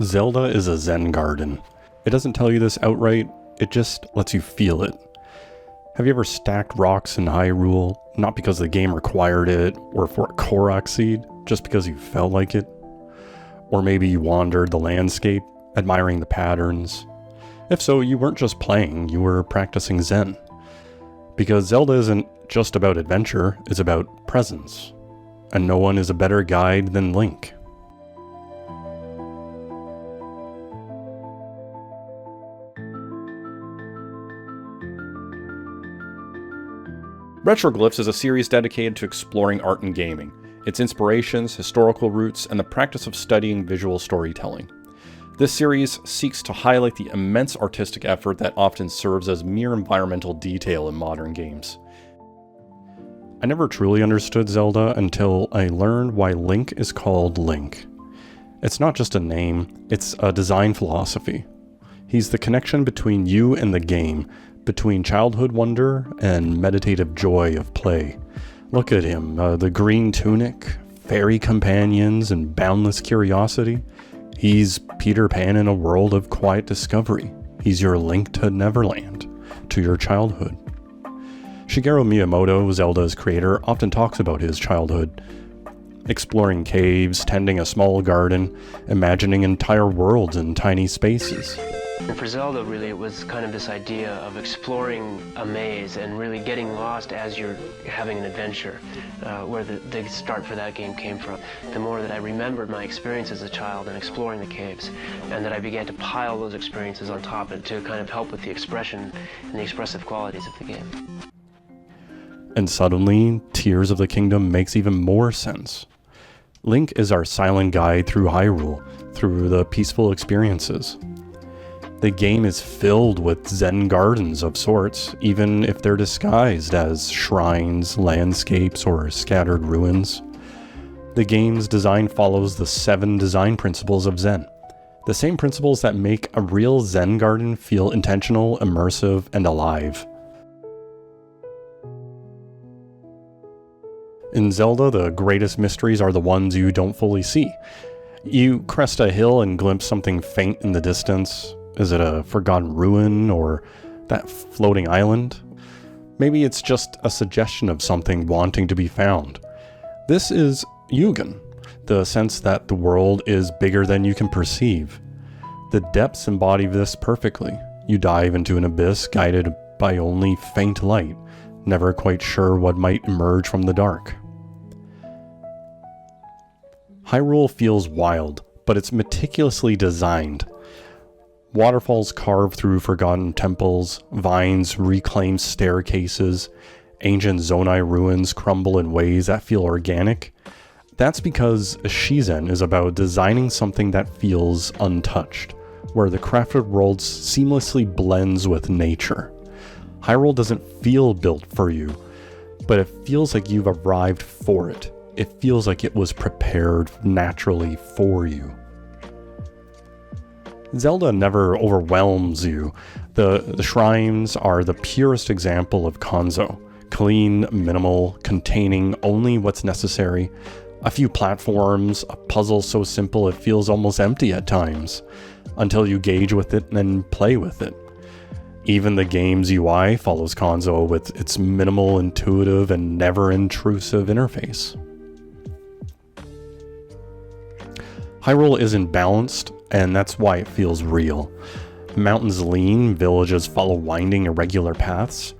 Zelda is a Zen garden. It doesn't tell you this outright, it just lets you feel it. Have you ever stacked rocks in Hyrule, not because the game required it, or for a Korok seed, just because you felt like it? Or maybe you wandered the landscape, admiring the patterns. If so, you weren't just playing, you were practicing Zen. Because Zelda isn't just about adventure, it's about presence. And no one is a better guide than Link. Retroglyphs is a series dedicated to exploring art and gaming, its inspirations, historical roots, and the practice of studying visual storytelling. This series seeks to highlight the immense artistic effort that often serves as mere environmental detail in modern games. I never truly understood Zelda until I learned why Link is called Link. It's not just a name, it's a design philosophy. He's the connection between you and the game, between childhood wonder and meditative joy of play. Look at him, the green tunic, fairy companions, and boundless curiosity. He's Peter Pan in a world of quiet discovery. He's your link to Neverland, to your childhood. Shigeru Miyamoto, Zelda's creator, often talks about his childhood. Exploring caves, tending a small garden, imagining entire worlds in tiny spaces. And for Zelda, really, it was kind of this idea of exploring a maze and really getting lost as you're having an adventure, where the start for that game came from. The more that I remembered my experience as a child and exploring the caves, and that I began to pile those experiences on top of it to kind of help with the expression and the expressive qualities of the game. And suddenly, Tears of the Kingdom makes even more sense. Link is our silent guide through Hyrule, through the peaceful experiences. The game is filled with Zen gardens of sorts, even if they're disguised as shrines, landscapes, or scattered ruins. The game's design follows the 7 design principles of Zen, the same principles that make a real Zen garden feel intentional, immersive, and alive. In Zelda, the greatest mysteries are the ones you don't fully see. You crest a hill and glimpse something faint in the distance. Is it a forgotten ruin or that floating island? Maybe it's just a suggestion of something wanting to be found. This is Yūgen, the sense that the world is bigger than you can perceive. The depths embody this perfectly. You dive into an abyss guided by only faint light, never quite sure what might emerge from the dark. Hyrule feels wild, but it's meticulously designed. Waterfalls carve through forgotten temples, vines reclaim staircases, ancient Zonai ruins crumble in ways that feel organic. That's because Shizen is about designing something that feels untouched, where the crafted world seamlessly blends with nature. Hyrule doesn't feel built for you, but it feels like you've arrived for it. It feels like it was prepared naturally for you. Zelda never overwhelms you. The shrines are the purest example of Kanso. Clean, minimal, containing only what's necessary. A few platforms, a puzzle so simple it feels almost empty at times, until you gauge with it and then play with it. Even the game's UI follows Kanso with its minimal, intuitive, and never intrusive interface. Hyrule isn't balanced, and that's why it feels real. Mountains lean, villages follow winding, irregular paths.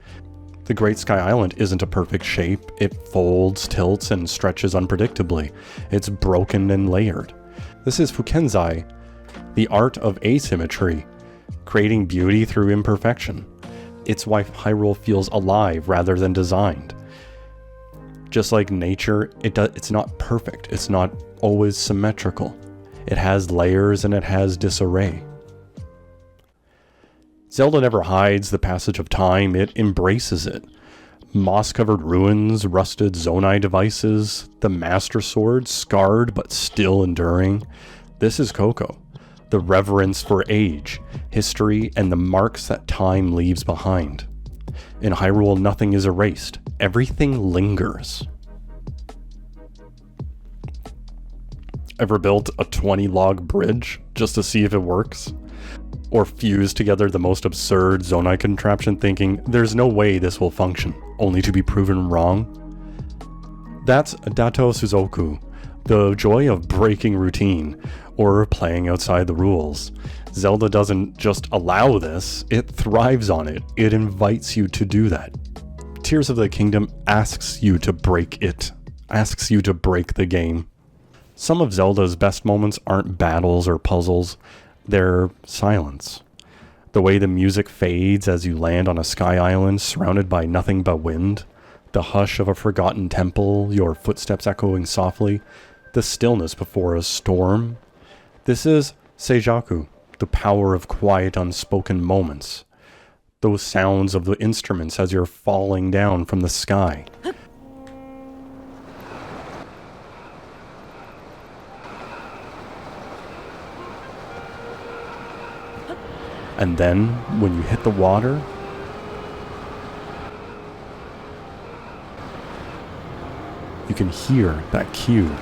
The Great Sky Island isn't a perfect shape. It folds, tilts, and stretches unpredictably. It's broken and layered. This is Fukinsei, the art of asymmetry, creating beauty through imperfection. It's why Hyrule feels alive rather than designed. Just like nature, it's not perfect. It's not always symmetrical. It has layers and it has disarray. Zelda never hides the passage of time, it embraces it. Moss-covered ruins, rusted Zonai devices, the Master Sword, scarred but still enduring. This is Koko, the reverence for age, history, and the marks that time leaves behind. In Hyrule, nothing is erased. Everything lingers. Ever built a 20-log bridge just to see if it works? Or fused together the most absurd Zonai contraption thinking, there's no way this will function, only to be proven wrong? That's Datsuzoku, the joy of breaking routine, or playing outside the rules. Zelda doesn't just allow this, it thrives on it. It invites you to do that. Tears of the Kingdom asks you to break it, asks you to break the game. Some of Zelda's best moments aren't battles or puzzles, they're silence. The way the music fades as you land on a sky island surrounded by nothing but wind, the hush of a forgotten temple, your footsteps echoing softly, the stillness before a storm. This is Seijaku, the power of quiet, unspoken moments. Those sounds of the instruments as you're falling down from the sky. And then, when you hit the water, you can hear that cue,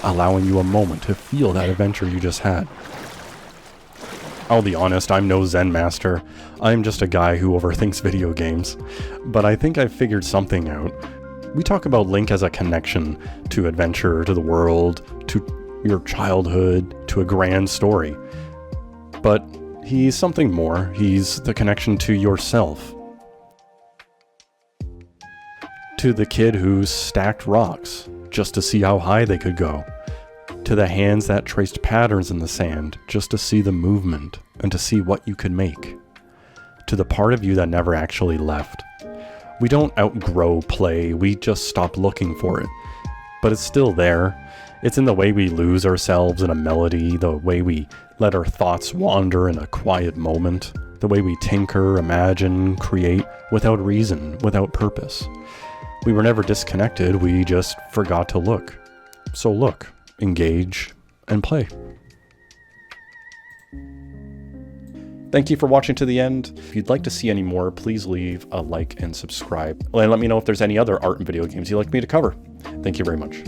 allowing you a moment to feel that adventure you just had. I'll be honest, I'm no Zen master. I'm just a guy who overthinks video games. But I think I've figured something out. We talk about Link as a connection to adventure, to the world, to your childhood, to a grand story. But he's something more. He's the connection to yourself. To the kid who stacked rocks just to see how high they could go. To the hands that traced patterns in the sand just to see the movement and to see what you could make. To the part of you that never actually left. We don't outgrow play, we just stop looking for it. But it's still there. It's in the way we lose ourselves in a melody, the way we let our thoughts wander in a quiet moment, the way we tinker, imagine, create without reason, without purpose. We were never disconnected, we just forgot to look. So look, engage, and play. Thank you for watching to the end. If you'd like to see any more, please leave a like and subscribe. And let me know if there's any other art and video games you'd like me to cover. Thank you very much.